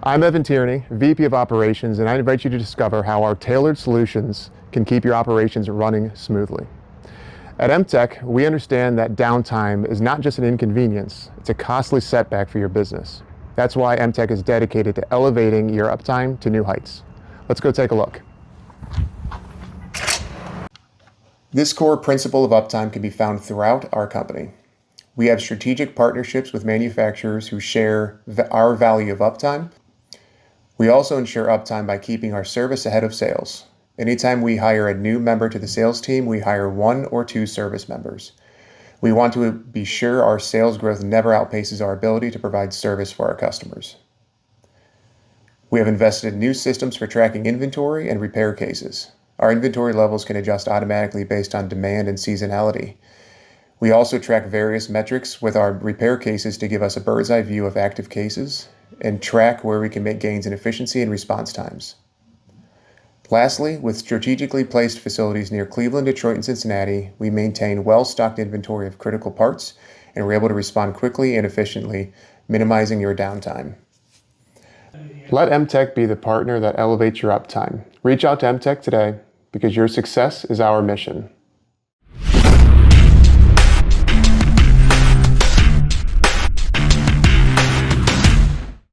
I'm Evan Tierney, VP of Operations, and I invite you to discover how our tailored solutions can keep your operations running smoothly. At MTech, we understand that downtime is not just an inconvenience, it's a costly setback for your business. That's why MTech is dedicated to elevating your uptime to new heights. Let's go take a look. This core principle of uptime can be found throughout our company. We have strategic partnerships with manufacturers who share our value of uptime. We also ensure uptime by keeping our service ahead of sales. Anytime we hire a new member to the sales team, we hire 1 or 2 service members. We want to be sure our sales growth never outpaces our ability to provide service for our customers. We have invested in new systems for tracking inventory and repair cases. Our inventory levels can adjust automatically based on demand and seasonality. We also track various metrics with our repair cases to give us a bird's eye view of active cases and track where we can make gains in efficiency and response times. Lastly, with strategically placed facilities near Cleveland, Detroit, and Cincinnati, we maintain well-stocked inventory of critical parts, and we're able to respond quickly and efficiently, minimizing your downtime. Let MTech be the partner that elevates your uptime. Reach out to MTech today because your success is our mission.